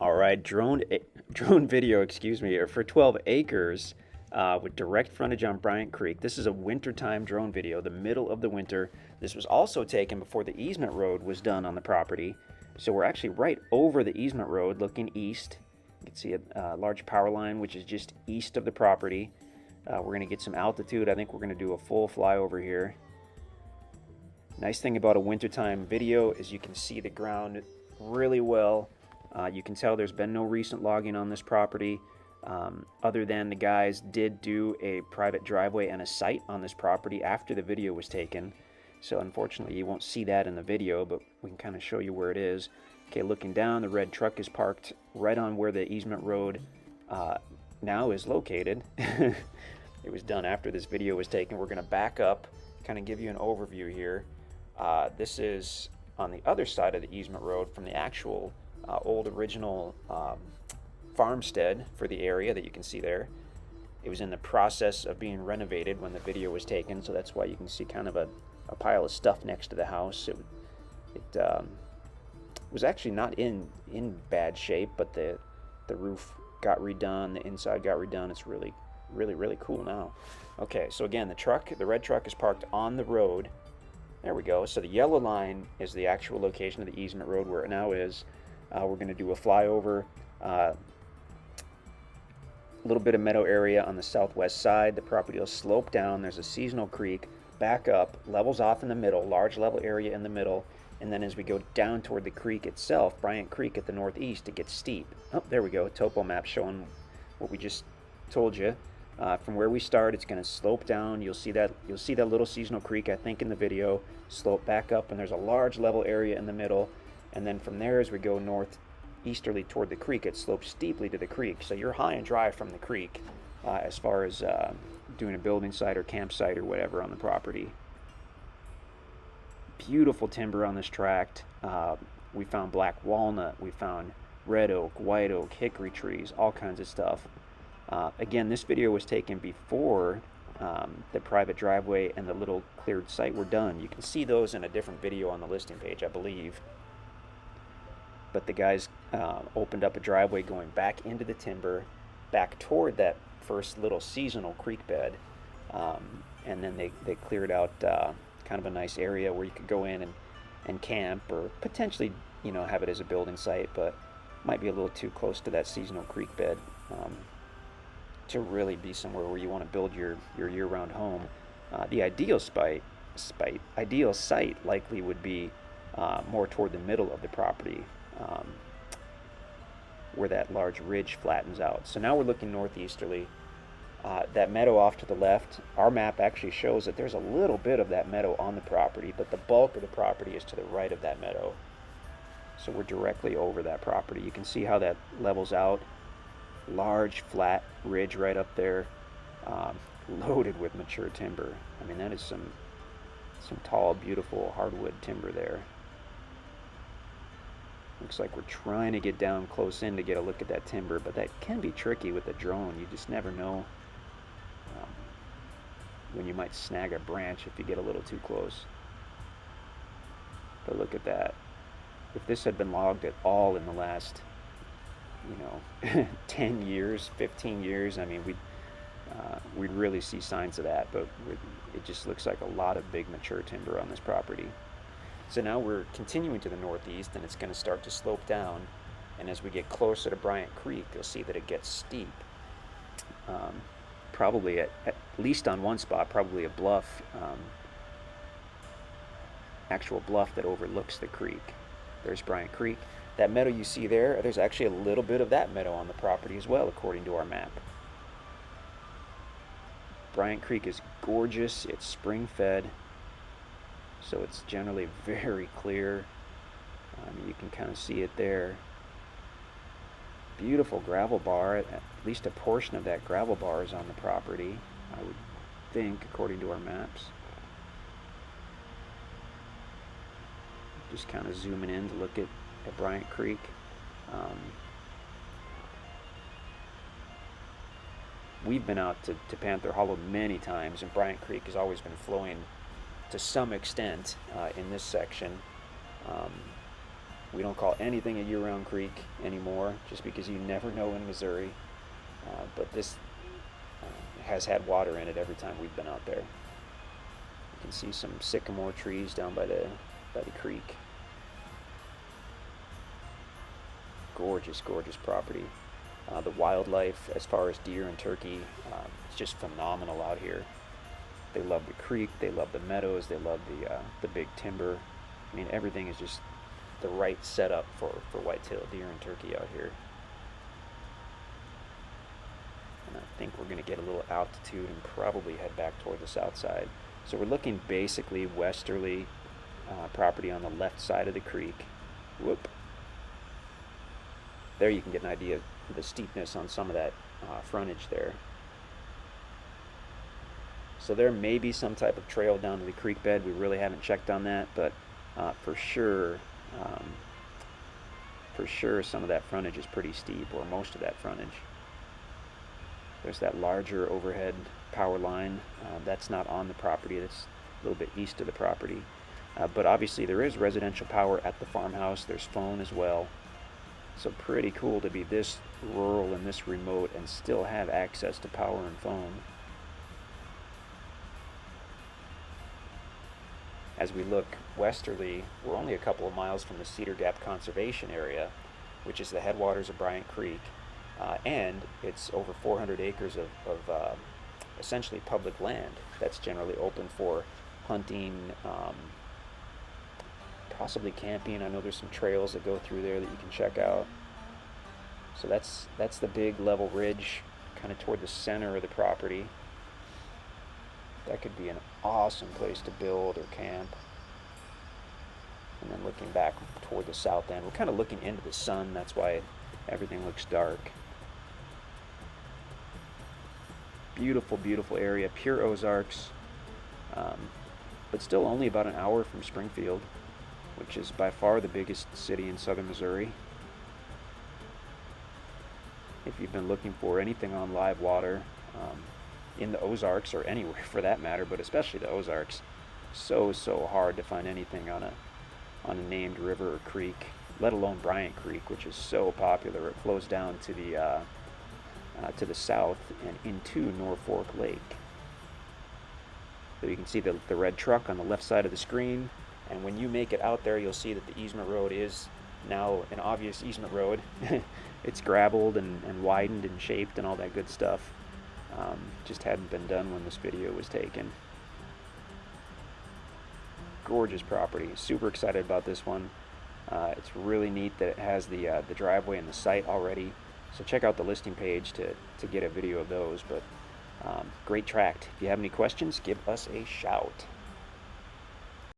All right, drone video, excuse me, for 12 acres with direct frontage on Bryant Creek. This is a wintertime drone video, the middle of the winter. This was also taken before the easement road was done on the property. So we're actually right over the easement road looking east. You can see a large power line, which is just east of the property. We're going to get some altitude. I think we're going to do a full flyover here. Nice thing about a wintertime video is you can see the ground really well. You can tell there's been no recent logging on this property, other than the guys did do a private driveway and a site on this property after the video was taken. So unfortunately you won't see that in the video, but we can kind of show you where it is. Okay, looking down, the red truck is parked right on where the easement road now is located. It was done after this video was taken. We're going to back up, kind of give you an overview here. This is on the other side of the easement road from the actual old original farmstead for the area that you can see there. It was in the process of being renovated when the video was taken, so that's why you can see kind of a pile of stuff next to the house. It was actually not in bad shape, but the roof got redone, the inside got redone. It's really cool now. Okay, so again, the red truck is parked on the road. There we go. So the yellow line is the actual location of the easement road where it now is. We're going to do a flyover, a little bit of meadow area on the southwest side. The property will slope down. There's a seasonal creek, back up, levels off in the middle, large level area in the middle, and then as we go down toward the creek itself, Bryant Creek at the northeast, it gets steep. Oh, there we go, topo map showing what we just told you. From where we start, it's going to slope down. You'll see that little seasonal creek, I think, in the video, slope back up, and there's a large level area in the middle. And then from there, as we go northeasterly toward the creek, it slopes steeply to the creek. So you're high and dry from the creek as far as doing a building site or campsite or whatever on the property. Beautiful timber on this tract. We found black walnut. We found red oak, white oak, hickory trees, all kinds of stuff. Again, this video was taken before the private driveway and the little cleared site were done. You can see those in a different video on the listing page, I believe. But the guys opened up a driveway going back into the timber, back toward that first little seasonal creek bed, and then they cleared out kind of a nice area where you could go in and camp, or potentially have it as a building site, but might be a little too close to that seasonal creek bed to really be somewhere where you want to build your year-round home. The ideal site likely would be more toward the middle of the property, where that large ridge flattens out. So now we're looking northeasterly. That meadow off to the left, our map actually shows that there's a little bit of that meadow on the property, but the bulk of the property is to the right of that meadow. So we're directly over that property. You can see how that levels out. Large flat ridge right up there, loaded with mature timber. I mean, that is some tall, beautiful hardwood timber there. Looks like we're trying to get down close in to get a look at that timber, but that can be tricky with the drone. You just never know when you might snag a branch if you get a little too close. But look at that. If this had been logged at all in the last 10 years, 15 years, I mean, we'd really see signs of that, but it just looks like a lot of big mature timber on this property. So now we're continuing to the northeast, and it's going to start to slope down, and as we get closer to Bryant Creek, you'll see that it gets steep. Probably at least on one spot, probably a bluff, actual bluff that overlooks the creek. There's Bryant Creek. That meadow you see there's actually a little bit of that meadow on the property as well, according to our map. Bryant Creek is gorgeous. It's spring-fed, so it's generally very clear. You can kind of see it there. Beautiful gravel bar. At least a portion of that gravel bar is on the property, I would think, according to our maps. Just kind of zooming in to look at Bryant Creek. We've been out to Panther Hollow many times, and Bryant Creek has always been flowing to some extent in this section. We don't call anything a year-round creek anymore, just because you never know in Missouri. But this has had water in it every time we've been out there. You can see some sycamore trees down by the creek. Gorgeous, gorgeous property. The wildlife, as far as deer and turkey, it's just phenomenal out here. They love the creek, they love the meadows, they love the big timber. I mean, everything is just the right setup for whitetail deer and turkey out here. And I think we're going to get a little altitude and probably head back toward the south side. So we're looking basically westerly, property on the left side of the creek. Whoop. There you can get an idea of the steepness on some of that frontage there. So there may be some type of trail down to the creek bed. We really haven't checked on that, but for sure some of that frontage is pretty steep, or most of that frontage. There's that larger overhead power line. That's not on the property. That's a little bit east of the property. But obviously there is residential power at the farmhouse. There's phone as well. So pretty cool to be this rural and this remote and still have access to power and phone. As we look westerly, we're only a couple of miles from the Cedar Gap Conservation Area, which is the headwaters of Bryant Creek, and it's over 400 acres of essentially public land that's generally open for hunting, possibly camping. I know there's some trails that go through there that you can check out. So that's the big level ridge kind of toward the center of the property. That could be an awesome place to build or camp. And then looking back toward the south end, we're kind of looking into the sun. That's why everything looks dark. Beautiful, beautiful area, pure Ozarks, but still only about an hour from Springfield, which is by far the biggest city in southern Missouri. If you've been looking for anything on live water, in the Ozarks, or anywhere for that matter, but especially the Ozarks, so hard to find anything on a named river or creek, let alone Bryant Creek, which is so popular. It flows down to the south and into Norfolk Lake. So you can see the red truck on the left side of the screen, and when you make it out there, you'll see that the easement road is now an obvious easement road. It's gravelled and widened and shaped and all that good stuff. Just hadn't been done when this video was taken. Gorgeous property. Super excited about this one. It's really neat that it has the driveway and the site already. So check out the listing page to get a video of those. But great tract. If you have any questions, give us a shout.